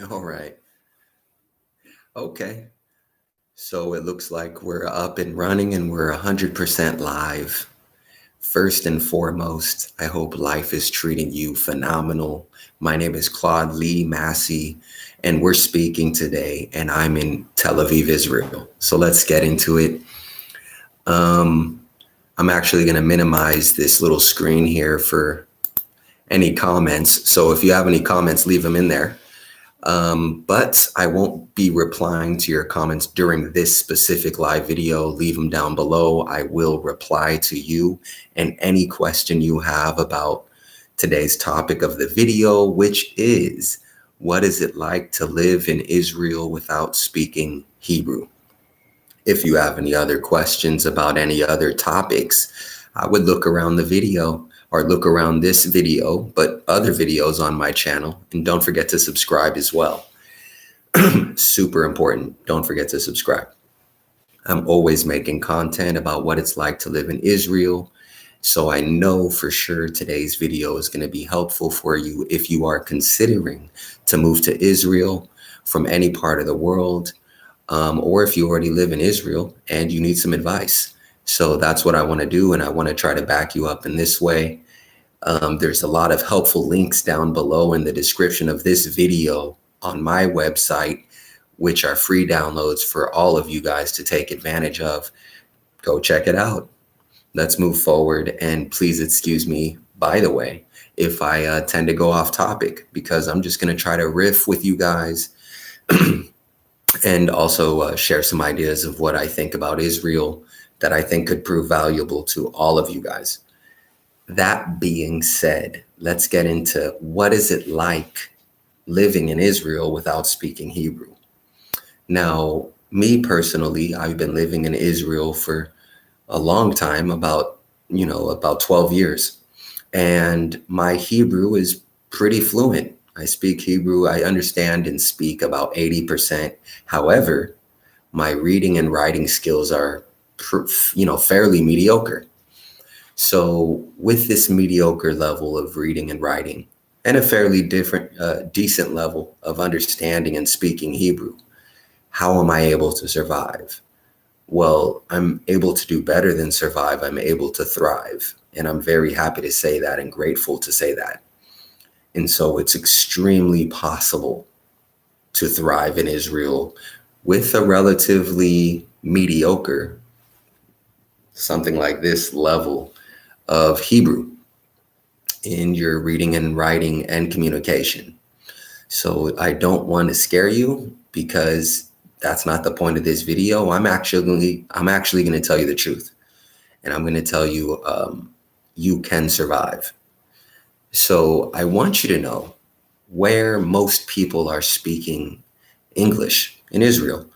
All right. Okay. So it looks like we're up and running and we're 100% live. First and foremost, I hope life is treating you phenomenal. My name is Claude Lee Massey, and we're speaking today, and I'm in Tel Aviv, Israel. So let's get into it. Um, I'm actually going to minimize this little screen here for any comments. So if you have any comments, leave them in there. But I won't be replying to your comments during this specific live video. Leave them down below. I will reply to you and any question you have about today's topic of the video, which is, what is it like to live in Israel without speaking Hebrew? If you have any other questions about any other topics, I would look around the video or look around this video, but other videos on my channel. And don't forget to subscribe as well. Super important. Don't forget to subscribe. I'm always making content about what it's like to live in Israel. So I know for sure today's video is going to be helpful for you if you are considering to move to Israel from any part of the world, or if you already live in Israel and you need some advice. So that's what I want to do, and I want to try to back you up in this way. There's a lot of helpful links down below in the description of this video on my website, which are free downloads for all of you guys to take advantage of. Go check it out. Let's move forward, and please excuse me, by the way, if I tend to go off topic, because I'm just going to try to riff with you guys and also share some ideas of what I think about Israel that I think could prove valuable to all of you guys. That being said, let's get into what is it like living in Israel without speaking Hebrew. Now, me personally, I've been living in Israel for a long time, about 12 years. And my Hebrew is pretty fluent. I speak Hebrew. I understand and speak about 80%. However, my reading and writing skills are, fairly mediocre. So with this mediocre level of reading and writing and a fairly decent level of understanding and speaking Hebrew, how am I able to survive? Well, I'm able to do better than survive. I'm able to thrive. And I'm very happy to say that and grateful to say that. And so it's extremely possible to thrive in Israel with a relatively mediocre, something like this level of Hebrew in your reading and writing and communication. So I don't want to scare you, because that's not the point of this video. I'm actually going to tell you the truth, and I'm going to tell you you can survive. So I want you to know where most people are speaking English in Israel.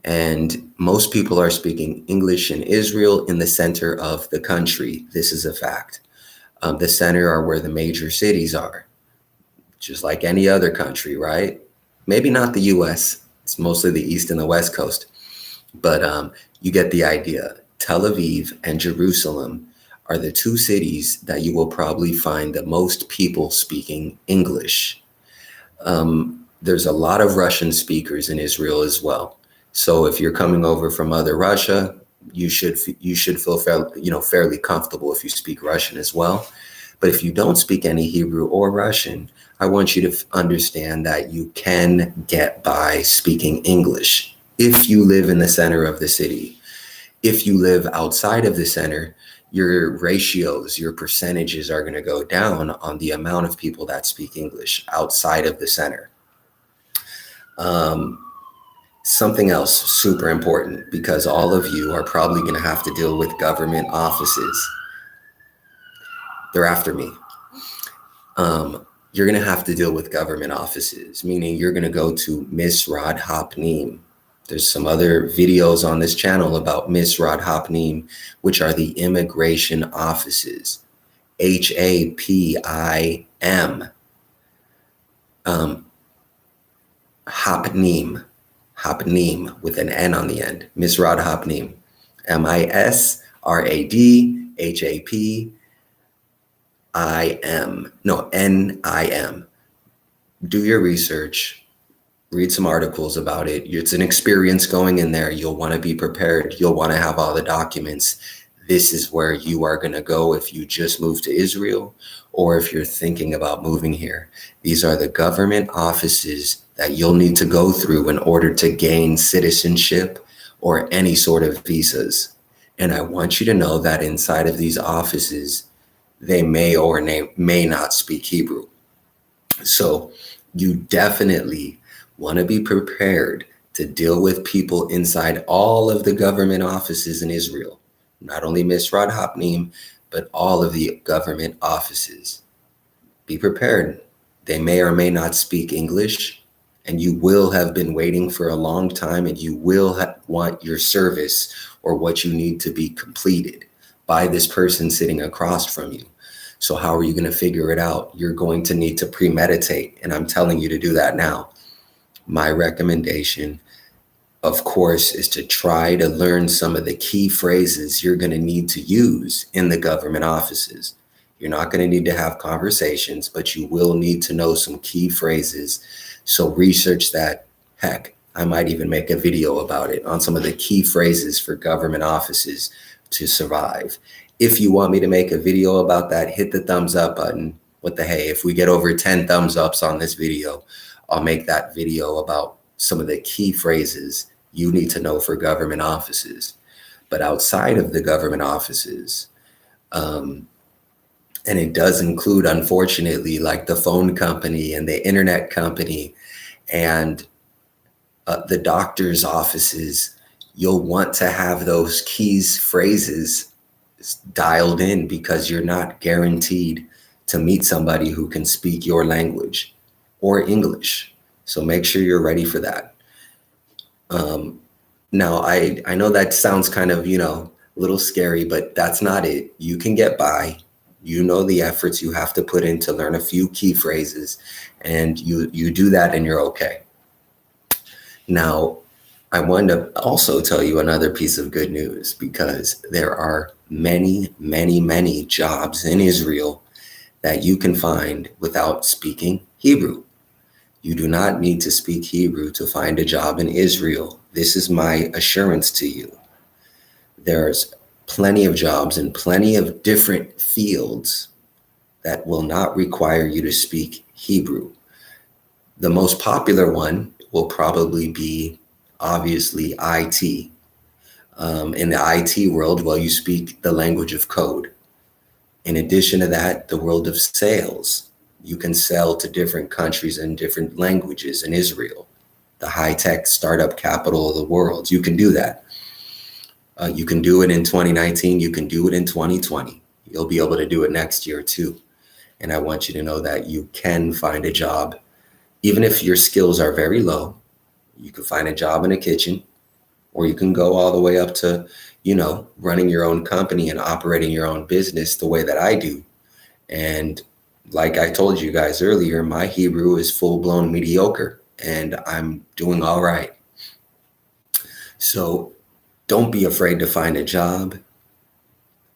And most people are speaking English in Israel in the center of the country. This is a fact. The center are where the major cities are, just like any other country, right? Maybe not the US. It's mostly the East and the West Coast. But you get the idea. Tel Aviv and Jerusalem are the two cities that you will probably find the most people speaking English. There's a lot of Russian speakers in Israel as well. So if you're coming over from Mother Russia, you should feel fairly comfortable if you speak Russian as well. But if you don't speak any Hebrew or Russian, I want you to understand that you can get by speaking English if you live in the center of the city. If you live outside of the center, your ratios, your percentages are going to go down on the amount of people that speak English outside of the center. Something else super important, because all of you are probably going to have to deal with government offices. They're after me. You're going to have to deal with government offices, meaning you're going to go to Misrad Hapnim. There's some other videos on this channel about Misrad Hapnim, which are the immigration offices. Hapim. Hapnim. Hapnim with an N on the end. Misrad Hapnim. MISRADHAPIM. No, NIM. Do your research. Read some articles about it. It's an experience going in there. You'll want to be prepared. You'll want to have all the documents. This is where you are going to go if you just moved to Israel or if you're thinking about moving here. These are the government offices that you'll need to go through in order to gain citizenship or any sort of visas. And I want you to know that inside of these offices, they may or may not speak Hebrew. So you definitely want to be prepared to deal with people inside all of the government offices in Israel, not only Misrad Hapnim, but all of the government offices. Be prepared. They may or may not speak English, and you will have been waiting for a long time, and you will want your service or what you need to be completed by this person sitting across from you. So how are you going to figure it out? You're going to need to premeditate, and I'm telling you to do that now. My recommendation, of course, is to try to learn some of the key phrases you're going to need to use in the government offices. You're not going to need to have conversations, but you will need to know some key phrases. So research that. Heck, I might even make a video about it on some of the key phrases for government offices to survive. If you want me to make a video about that, hit the thumbs up button. What the hey, if we get over 10 thumbs ups on this video, I'll make that video about some of the key phrases you need to know for government offices. But outside of the government offices, and it does include, unfortunately, like the phone company and the internet company and the doctor's offices, you'll want to have those keys phrases dialed in because you're not guaranteed to meet somebody who can speak your language or English. So make sure you're ready for that. Now, I know that sounds kind of, a little scary, but that's not it. You can get by. You know the efforts you have to put in to learn a few key phrases, and you do that and you're okay. Now, I wanted to also tell you another piece of good news because there are many, many, many jobs in Israel that you can find without speaking Hebrew. You do not need to speak Hebrew to find a job in Israel. This is my assurance to you. There's plenty of jobs in plenty of different fields that will not require you to speak Hebrew. The most popular one will probably be, obviously, IT. In the IT world, well, you speak the language of code. In addition to that, the world of sales. You can sell to different countries and different languages in Israel, the high-tech startup capital of the world. You can do that. You can do it in 2019. You can do it in 2020. You'll be able to do it next year too. And I want you to know that you can find a job, even if your skills are very low. You can find a job in a kitchen, or you can go all the way up to, running your own company and operating your own business the way that I do. And like I told you guys earlier, my Hebrew is full-blown mediocre, and I'm doing all right. So don't be afraid to find a job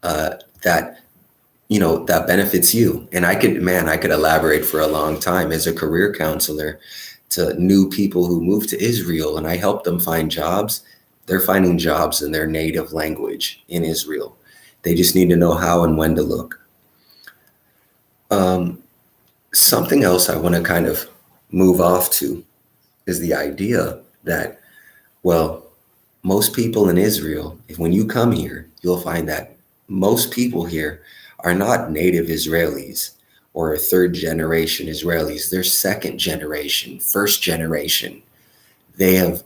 that benefits you. And I could elaborate for a long time as a career counselor to new people who move to Israel, and I help them find jobs. They're finding jobs in their native language in Israel. They just need to know how and when to look. Something else I want to kind of move off to is the idea that, well, most people in Israel, when you come here, you'll find that most people here are not native Israelis or third generation Israelis. They're second generation, first generation. They have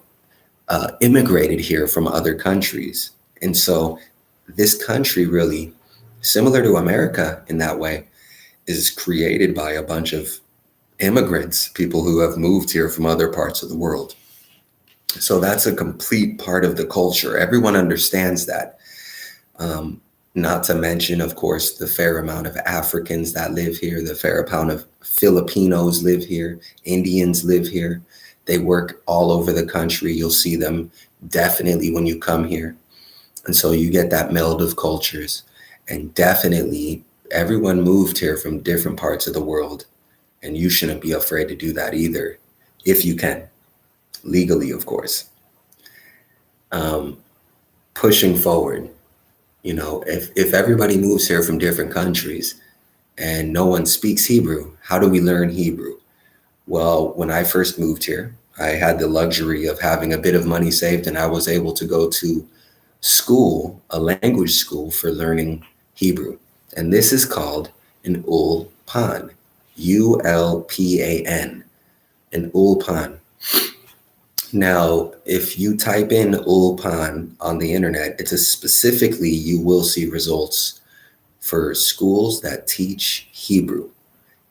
immigrated here from other countries. And so this country, really similar to America in that way, is created by a bunch of immigrants, people who have moved here from other parts of the world. So that's a complete part of the culture. Everyone understands that. Not to mention, of course, the fair amount of Africans that live here, the fair amount of Filipinos live here, Indians live here. They work all over the country. You'll see them definitely when you come here. And so you get that meld of cultures. And definitely everyone moved here from different parts of the world. And you shouldn't be afraid to do that either, if you can. legally, of course. Pushing forward, if everybody moves here from different countries and no one speaks Hebrew, how do we learn Hebrew? Well, when I first moved here, I had the luxury of having a bit of money saved, and I was able to go to school, a language school for learning Hebrew. And this is called an ulpan, ULPAN, an ulpan. Now, if you type in ulpan on the internet, specifically, you will see results for schools that teach Hebrew.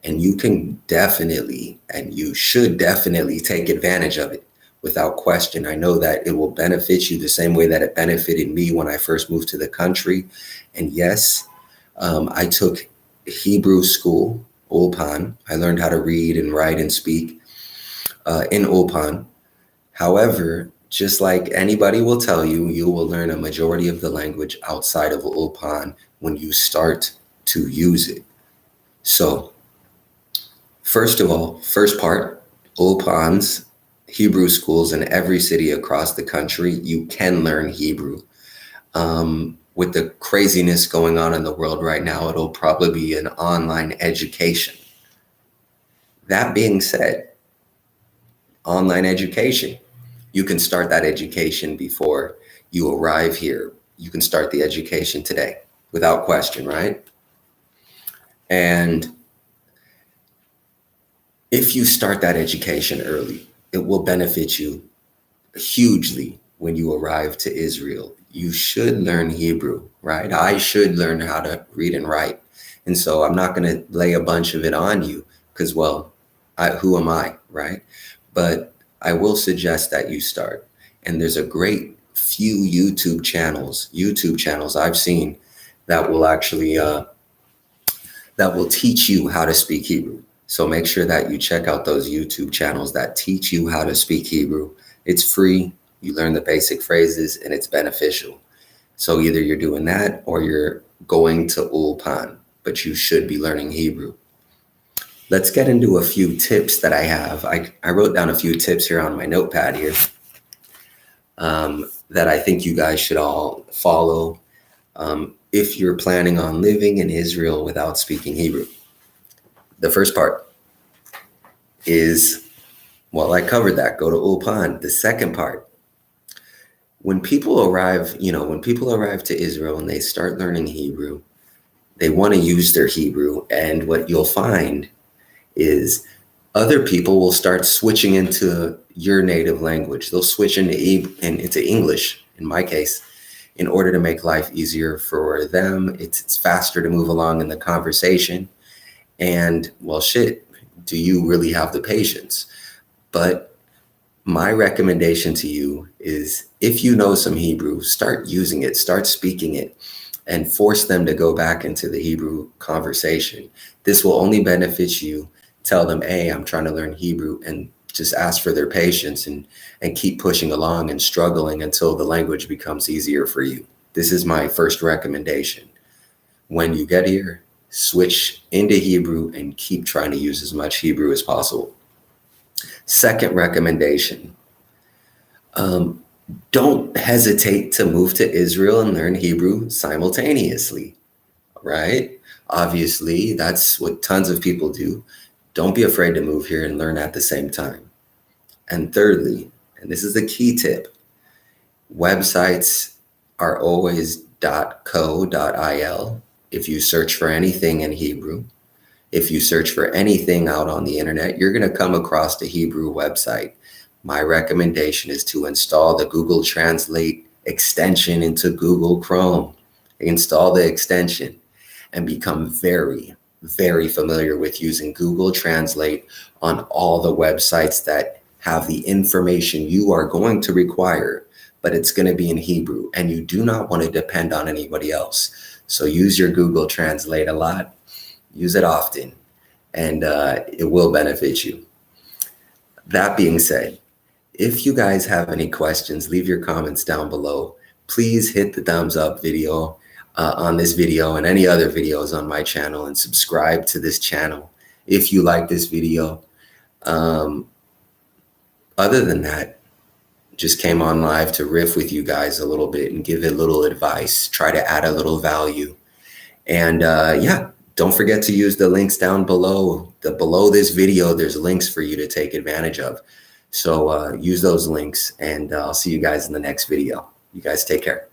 And you can definitely, and you should definitely take advantage of it without question. I know that it will benefit you the same way that it benefited me when I first moved to the country. And yes, I took Hebrew school, ulpan. I learned how to read and write and speak in ulpan. However, just like anybody will tell you, you will learn a majority of the language outside of ulpan when you start to use it. So, first of all, first part, ulpans, Hebrew schools in every city across the country, you can learn Hebrew. With the craziness going on in the world right now, it'll probably be an online education. That being said, online education, you can start that education before you arrive here. You can start the education today without question, right? And if you start that education early, it will benefit you hugely when you arrive to Israel. You should learn Hebrew, right? I should learn how to read and write. And so I'm not going to lay a bunch of it on you because, well, who am I, right? But I will suggest that you start. And there's a great few YouTube channels I've seen that will actually, that will teach you how to speak Hebrew. So make sure that you check out those YouTube channels that teach you how to speak Hebrew. It's free. You learn the basic phrases and it's beneficial. So either you're doing that or you're going to ulpan, but you should be learning Hebrew. Let's get into a few tips that I have. I wrote down a few tips here on my notepad here that I think you guys should all follow if you're planning on living in Israel without speaking Hebrew. The first part is, well, I covered that, go to ulpan. The second part, when people arrive to Israel and they start learning Hebrew, they want to use their Hebrew. And what you'll find is other people will start switching into your native language. They'll switch into English, in my case, in order to make life easier for them. It's faster to move along in the conversation. And, well, shit, do you really have the patience? But my recommendation to you is if you know some Hebrew, start using it, start speaking it, and force them to go back into the Hebrew conversation. This will only benefit you. Tell them, hey, I'm trying to learn Hebrew, and just ask for their patience and keep pushing along and struggling until the language becomes easier for you. This is my first recommendation. When you get here, switch into Hebrew and keep trying to use as much Hebrew as possible. Second recommendation, don't hesitate to move to Israel and learn Hebrew simultaneously, right? Obviously, that's what tons of people do. Don't be afraid to move here and learn at the same time. And thirdly, and this is the key tip, websites are always .co.il. If you search for anything in Hebrew, if you search for anything out on the internet, you're going to come across the Hebrew website. My recommendation is to install the Google Translate extension into Google Chrome. Install the extension and become very, very familiar with using Google Translate on all the websites that have the information you are going to require, but it's going to be in Hebrew, and you do not want to depend on anybody else. So use your Google Translate a lot, use it often, and it will benefit you. That being said, if you guys have any questions, leave your comments down below. Please hit the thumbs up video on this video and any other videos on my channel, and subscribe to this channel if you like this video. Other than that, Just came on live to riff with you guys a little bit and give a little advice, try to add a little value. And yeah, don't forget to use the links down below. Below this video, there's links for you to take advantage of. So use those links, and I'll see you guys in the next video. You guys take care.